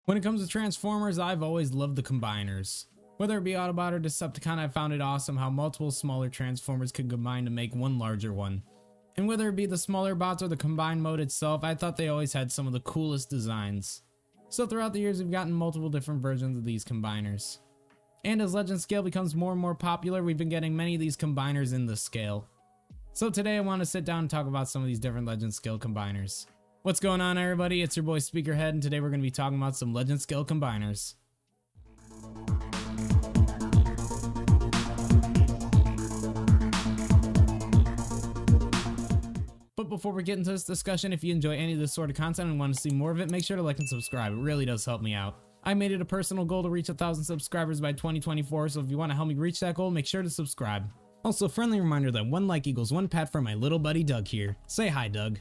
When it comes to Transformers, I've always loved the combiners. Whether it be Autobot or Decepticon, I found it awesome how multiple smaller Transformers could combine to make one larger one. And whether it be the smaller bots or the combined mode itself, I thought they always had some of the coolest designs. So throughout the years, we've gotten multiple different versions of these combiners. And as Legend Scale becomes more and more popular, we've been getting many of these combiners in the scale. So today I want to sit down and talk about some of these different Legend Scale combiners. What's going on, everybody? It's your boy Speakerhead, and today we're going to be talking about some Legend Scale combiners. But before we get into this discussion, if you enjoy any of this sort of content and want to see more of it, make sure to like and subscribe. It really does help me out. I made it a personal goal to reach 1,000 subscribers by 2024, so if you want to help me reach that goal, make sure to subscribe. Also, friendly reminder that 1 like equals 1 pat for my little buddy Doug here. Say hi, Doug.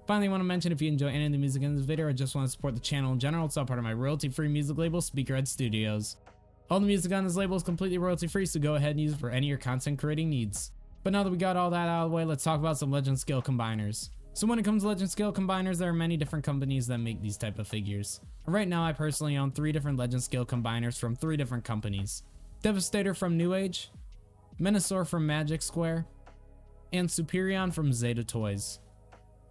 Finally, I want to mention if you enjoy any of the music in this video or just want to support the channel in general, it's all part of my royalty-free music label, Speakerhead Studios. All the music on this label is completely royalty-free, so go ahead and use it for any of your content creating needs. But now that we got all that out of the way, let's talk about some Legend Scale combiners. So when it comes to Legend Scale combiners, there are many different companies that make these type of figures. Right now, I personally own 3 different Legend Scale combiners from 3 different companies. Devastator from New Age, Menasor from Magic Square, and Superion from Zeta Toys.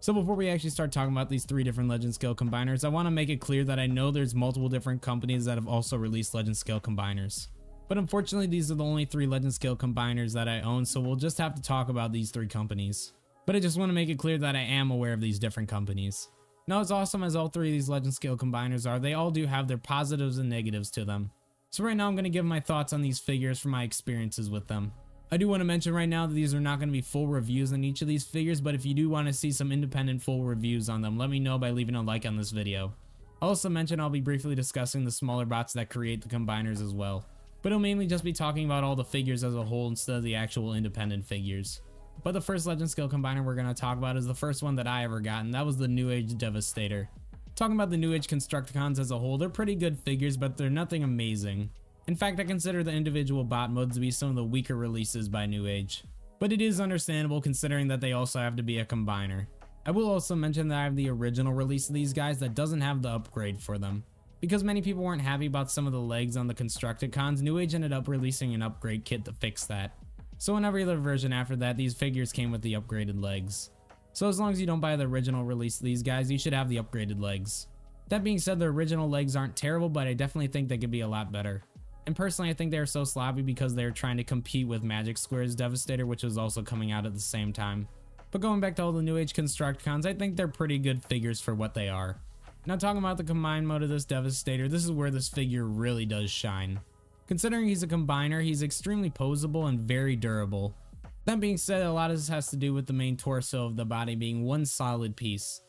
So before we actually start talking about these 3 different Legend Scale combiners, I want to make it clear that I know there's multiple different companies that have also released Legend Scale combiners. But unfortunately, these are the only 3 Legend Scale combiners that I own, so we'll just have to talk about these 3 companies. But I just want to make it clear that I am aware of these different companies. Now, as awesome as all 3 of these Legend Scale combiners are, they all do have their positives and negatives to them. So right now I'm going to give my thoughts on these figures from my experiences with them. I do want to mention right now that these are not going to be full reviews on each of these figures, but if you do want to see some independent full reviews on them, let me know by leaving a like on this video. I'll also mention I'll be briefly discussing the smaller bots that create the combiners as well. But I'll mainly just be talking about all the figures as a whole instead of the actual independent figures. But the first Legend Scale combiner we're going to talk about is the first one that I ever got, and that was the New Age Devastator. Talking about the New Age Constructicons as a whole, they're pretty good figures, but they're nothing amazing. In fact, I consider the individual bot modes to be some of the weaker releases by New Age. But it is understandable considering that they also have to be a combiner. I will also mention that I have the original release of these guys that doesn't have the upgrade for them. Because many people weren't happy about some of the legs on the Constructicons, New Age ended up releasing an upgrade kit to fix that. So in every other version after that, these figures came with the upgraded legs. So as long as you don't buy the original release of these guys, you should have the upgraded legs. That being said, the original legs aren't terrible, but I definitely think they could be a lot better. And personally, I think they're so sloppy because they're trying to compete with Magic Square's Devastator, which was also coming out at the same time. But going back to all the New Age Constructicons, I think they're pretty good figures for what they are. Now talking about the combined mode of this Devastator, this is where this figure really does shine. Considering he's a combiner, he's extremely posable and very durable. That being said, a lot of this has to do with the main torso of the body being one solid piece.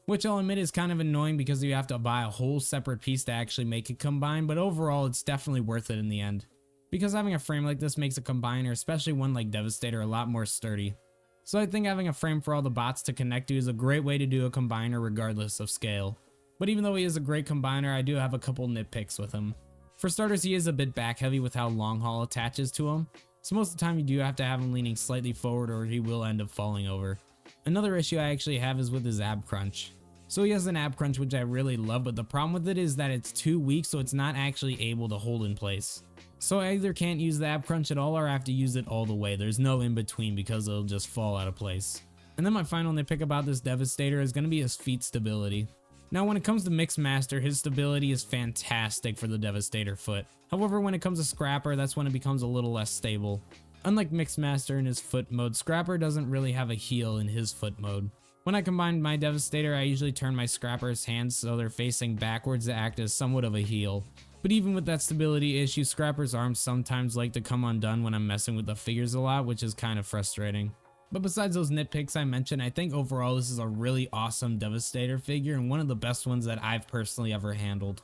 Which I'll admit is kind of annoying because you have to buy a whole separate piece to actually make it combine, but overall it's definitely worth it in the end. Because having a frame like this makes a combiner, especially one like Devastator, a lot more sturdy. So I think having a frame for all the bots to connect to is a great way to do a combiner regardless of scale. But even though he is a great combiner, I do have a couple nitpicks with him. For starters, he is a bit back heavy with how long haul attaches to him, so most of the time you do have to have him leaning slightly forward or he will end up falling over. Another issue I actually have is with his ab crunch. So he has an ab crunch which I really love, but the problem with it is that it's too weak, so it's not actually able to hold in place. So I either can't use the ab crunch at all or I have to use it all the way. There's no in between because it'll just fall out of place. And then my final nitpick about this Devastator is going to be his feet stability. Now when it comes to Mixmaster, his stability is fantastic for the Devastator foot. However, when it comes to Scrapper, that's when it becomes a little less stable. Unlike Mixmaster in his foot mode, Scrapper doesn't really have a heel in his foot mode. When I combine my Devastator, I usually turn my Scrapper's hands so they're facing backwards to act as somewhat of a heel. But even with that stability issue, Scrapper's arms sometimes like to come undone when I'm messing with the figures a lot, which is kind of frustrating. But besides those nitpicks I mentioned, I think overall this is a really awesome Devastator figure and one of the best ones that I've personally ever handled.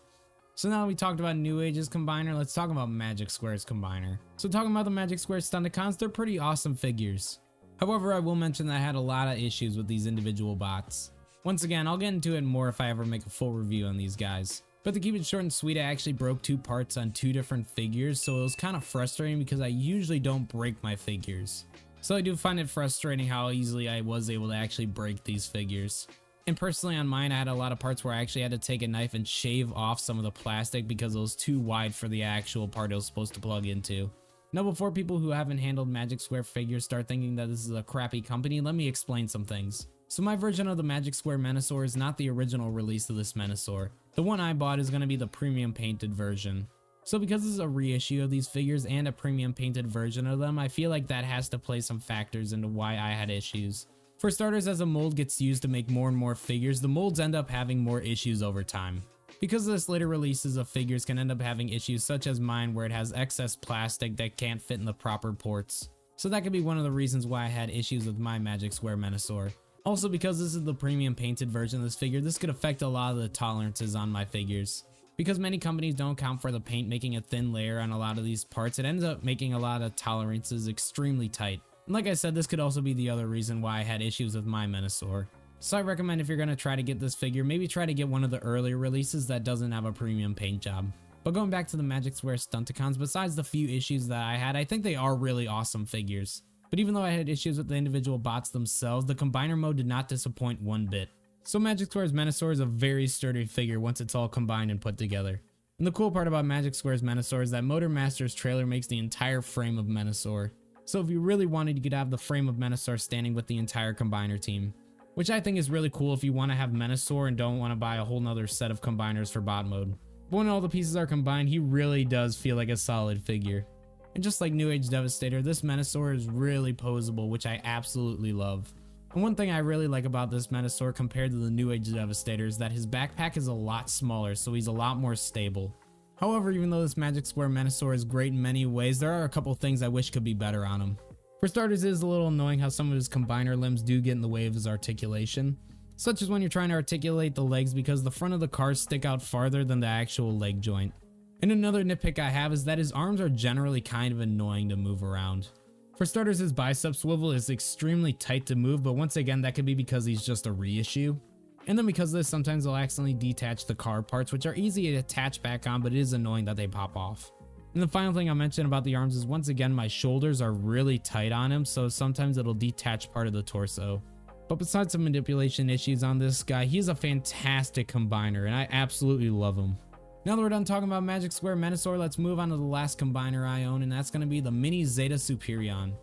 So now that we talked about New Age's combiner, let's talk about Magic Square's combiner. So talking about the Magic Square Stunticons, they're pretty awesome figures. However, I will mention that I had a lot of issues with these individual bots. Once again, I'll get into it more if I ever make a full review on these guys. But to keep it short and sweet, I actually broke 2 parts on 2 different figures, so it was kind of frustrating because I usually don't break my figures. So I do find it frustrating how easily I was able to actually break these figures. And personally on mine, I had a lot of parts where I actually had to take a knife and shave off some of the plastic because it was too wide for the actual part it was supposed to plug into. Now before people who haven't handled Magic Square figures start thinking that this is a crappy company, let me explain some things. So my version of the Magic Square Menasor is not the original release of this Menasor. The one I bought is going to be the premium painted version. So because this is a reissue of these figures and a premium painted version of them, I feel like that has to play some factors into why I had issues. For starters, as a mold gets used to make more and more figures, the molds end up having more issues over time. Because this later releases of figures can end up having issues such as mine where it has excess plastic that can't fit in the proper ports. So that could be one of the reasons why I had issues with my Magic Square Menasor. Also because this is the premium painted version of this figure, this could affect a lot of the tolerances on my figures. Because many companies don't account for the paint making a thin layer on a lot of these parts, it ends up making a lot of tolerances extremely tight. And like I said, this could also be the other reason why I had issues with my Menasor. So I recommend if you're going to try to get this figure, maybe try to get one of the earlier releases that doesn't have a premium paint job. But going back to the Magic Square Stunticons, besides the few issues that I had, I think they are really awesome figures. But even though I had issues with the individual bots themselves, the combiner mode did not disappoint one bit. So Magic Square's Menasor is a very sturdy figure once it's all combined and put together. And the cool part about Magic Square's Menasor is that Motormaster's trailer makes the entire frame of Menasor. So if you really wanted, you could have the frame of Menasor standing with the entire combiner team. Which I think is really cool if you want to have Menasor and don't want to buy a whole nother set of combiners for bot mode. But when all the pieces are combined, he really does feel like a solid figure. And just like New Age Devastator, this Menasor is really posable, which I absolutely love. And one thing I really like about this Menasor compared to the New Age Devastator is that his backpack is a lot smaller, so he's a lot more stable. However, even though this Magic Square Menasor is great in many ways, there are a couple things I wish could be better on him. For starters, it is a little annoying how some of his combiner limbs do get in the way of his articulation, such as when you're trying to articulate the legs because the front of the cars stick out farther than the actual leg joint. And another nitpick I have is that his arms are generally kind of annoying to move around. For starters, his bicep swivel is extremely tight to move, but once again that could be because he's just a reissue. And then because of this, sometimes they'll accidentally detach the car parts, which are easy to attach back on, but it is annoying that they pop off. And the final thing I'll mention about the arms is once again my shoulders are really tight on him, so sometimes it'll detach part of the torso. But besides some manipulation issues on this guy, he's a fantastic combiner and I absolutely love him. Now that we're done talking about Magic Square Menasor, let's move on to the last combiner I own, and that's going to be the Mini Zeta Superion.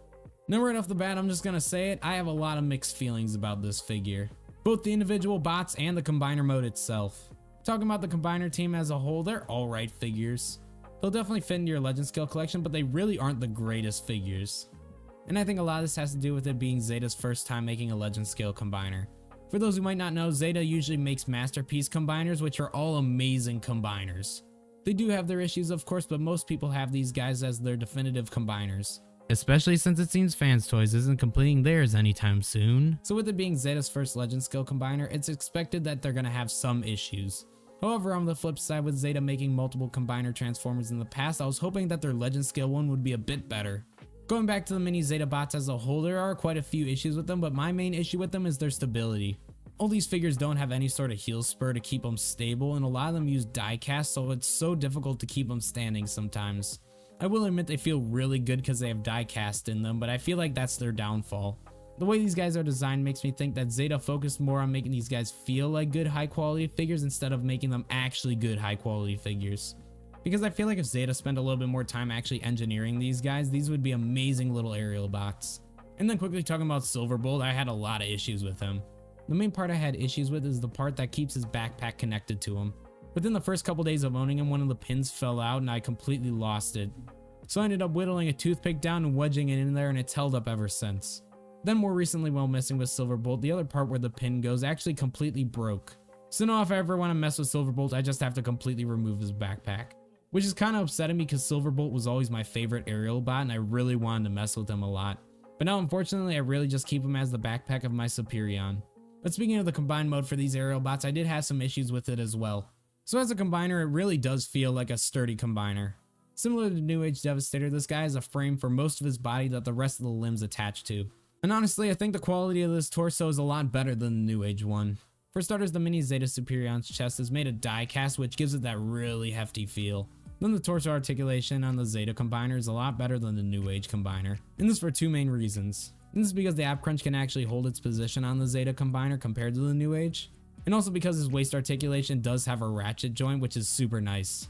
Now right off the bat, I'm just going to say it, I have a lot of mixed feelings about this figure. Both the individual bots and the combiner mode itself. Talking about the combiner team as a whole, they're alright figures. They'll definitely fit into your Legend Scale collection, but they really aren't the greatest figures. And I think a lot of this has to do with it being Zeta's first time making a Legend Scale combiner. For those who might not know, Zeta usually makes Masterpiece combiners, which are all amazing combiners. They do have their issues of course, but most people have these guys as their definitive combiners. Especially since it seems Fans Toys isn't completing theirs anytime soon. So with it being Zeta's first Legend Scale combiner, it's expected that they're gonna have some issues. However, on the flip side, with Zeta making multiple combiner transformers in the past, I was hoping that their Legend Scale one would be a bit better. Going back to the Mini Zeta bots as a whole, there are quite a few issues with them, but my main issue with them is their stability. All these figures don't have any sort of heel spur to keep them stable, and a lot of them use die cast, so it's so difficult to keep them standing sometimes. I will admit they feel really good because they have die cast in them, but I feel like that's their downfall. The way these guys are designed makes me think that Zeta focused more on making these guys feel like good high quality figures instead of making them actually good high quality figures. Because I feel like if Zeta spent a little bit more time actually engineering these guys, these would be amazing little aerial bots. And then quickly talking about Silverbolt, I had a lot of issues with him. The main part I had issues with is the part that keeps his backpack connected to him. Within the first couple days of owning him, one of the pins fell out and I completely lost it. So I ended up whittling a toothpick down and wedging it in there, and it's held up ever since. Then more recently while messing with Silverbolt, the other part where the pin goes actually completely broke. So now if I ever want to mess with Silverbolt, I just have to completely remove his backpack. Which is kind of upsetting because Silverbolt was always my favorite aerial bot and I really wanted to mess with him a lot. But now unfortunately I really just keep him as the backpack of my Superion. But speaking of the combined mode for these aerial bots, I did have some issues with it as well. So as a combiner, it really does feel like a sturdy combiner. Similar to New Age Devastator, this guy has a frame for most of his body that the rest of the limbs attach to. And honestly, I think the quality of this torso is a lot better than the New Age one. For starters, the Mini Zeta Superion's chest is made of die cast, which gives it that really hefty feel. Then the torso articulation on the Zeta combiner is a lot better than the New Age combiner. And this for two main reasons. And this is because the App Crunch can actually hold its position on the Zeta Combiner compared to the New Age. And also because his waist articulation does have a ratchet joint, which is super nice.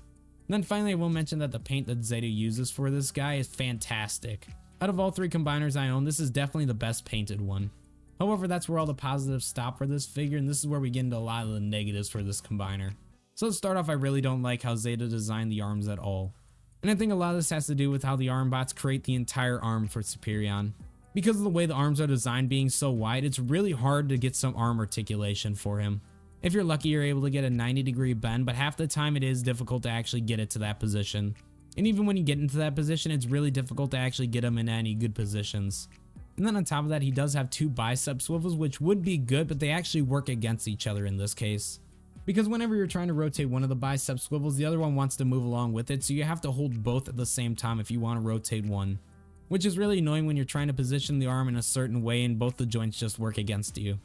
And then finally I will mention that the paint that Zeta uses for this guy is fantastic. Out of all 3 combiners I own, this is definitely the best painted one. However, that's where all the positives stop for this figure, and this is where we get into a lot of the negatives for this combiner. So let's start off, I really don't like how Zeta designed the arms at all. And I think a lot of this has to do with how the arm bots create the entire arm for Superion. Because of the way the arms are designed being so wide, it's really hard to get some arm articulation for him. If you're lucky, you're able to get a 90-degree bend, but half the time it is difficult to actually get it to that position. And even when you get into that position, it's really difficult to actually get him in any good positions. And then on top of that, he does have 2 bicep swivels, which would be good, but they actually work against each other in this case. Because whenever you're trying to rotate one of the bicep swivels, the other one wants to move along with it, so you have to hold both at the same time if you want to rotate one. Which is really annoying when you're trying to position the arm in a certain way and both the joints just work against you.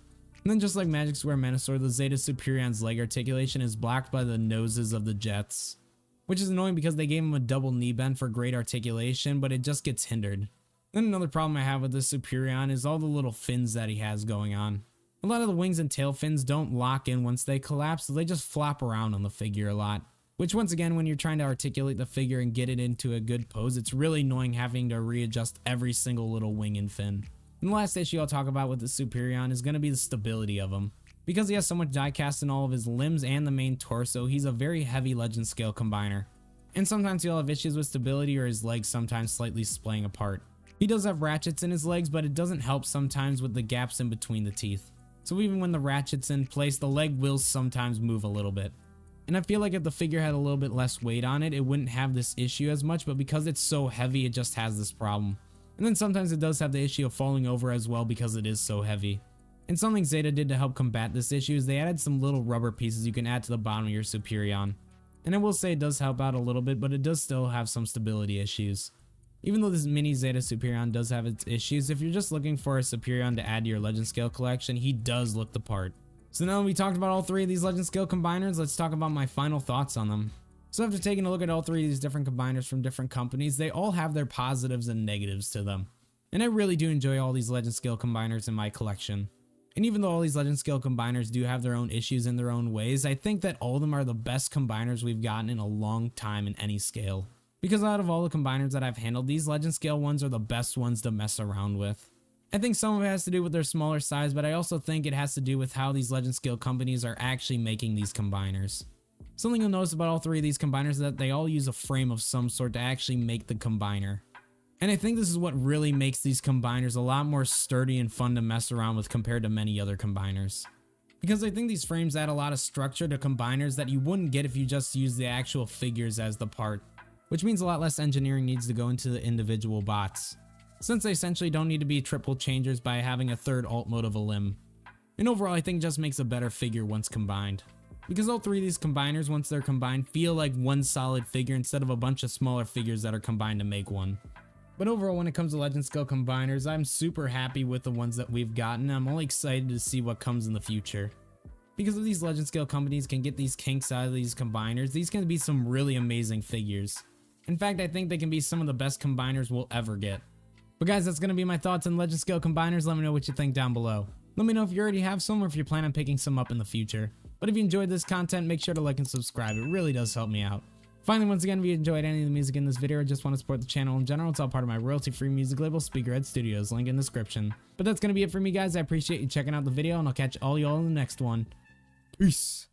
And then just like Magic Square Menasor, the Zeta Superion's leg articulation is blocked by the noses of the Jets. Which is annoying because they gave him a double knee bend for great articulation, but it just gets hindered. Then another problem I have with this Superion is all the little fins that he has going on. A lot of the wings and tail fins don't lock in once they collapse, so they just flop around on the figure a lot. Which once again, when you're trying to articulate the figure and get it into a good pose, it's really annoying having to readjust every single little wing and fin. And the last issue I'll talk about with the Superion is going to be the stability of him. Because he has so much diecast in all of his limbs and the main torso, he's a very heavy legend scale combiner. And sometimes he'll have issues with stability or his legs sometimes slightly splaying apart. He does have ratchets in his legs, but it doesn't help sometimes with the gaps in between the teeth. So even when the ratchet's in place, the leg will sometimes move a little bit. And I feel like if the figure had a little bit less weight on it, it wouldn't have this issue as much, but because it's so heavy, it just has this problem. And then sometimes it does have the issue of falling over as well because it is so heavy. And something Zeta did to help combat this issue is they added some little rubber pieces you can add to the bottom of your Superion. And I will say it does help out a little bit, but it does still have some stability issues. Even though this mini Zeta Superion does have its issues, if you're just looking for a Superion to add to your Legend Scale collection, he does look the part. So now that we talked about all 3 of these Legend Scale combiners, let's talk about my final thoughts on them. So after taking a look at all 3 of these different combiners from different companies, they all have their positives and negatives to them. And I really do enjoy all these Legend Scale combiners in my collection. And even though all these Legend Scale combiners do have their own issues in their own ways, I think that all of them are the best combiners we've gotten in a long time in any scale. Because out of all the combiners that I've handled, these Legend Scale ones are the best ones to mess around with. I think some of it has to do with their smaller size, but I also think it has to do with how these Legend Scale companies are actually making these combiners. Something you'll notice about all 3 of these combiners is that they all use a frame of some sort to actually make the combiner. And I think this is what really makes these combiners a lot more sturdy and fun to mess around with compared to many other combiners. Because I think these frames add a lot of structure to combiners that you wouldn't get if you just use the actual figures as the part. Which means a lot less engineering needs to go into the individual bots, since they essentially don't need to be triple changers by having a third alt mode of a limb. And overall I think it just makes a better figure once combined. Because all 3 of these combiners, once they're combined, feel like one solid figure instead of a bunch of smaller figures that are combined to make one. But overall, when it comes to Legend Scale combiners, I'm super happy with the ones that we've gotten. I'm only excited to see what comes in the future. Because if these Legend Scale companies can get these kinks out of these combiners, these can be some really amazing figures. In fact, I think they can be some of the best combiners we'll ever get. But guys, that's going to be my thoughts on Legend Scale combiners. Let me know what you think down below. Let me know if you already have some or if you plan on picking some up in the future. But if you enjoyed this content, make sure to like and subscribe. It really does help me out. Finally, once again, if you enjoyed any of the music in this video or just want to support the channel in general, it's all part of my royalty-free music label, Speakerhead Studios, link in the description. But that's going to be it for me, guys. I appreciate you checking out the video, and I'll catch all y'all in the next one. Peace.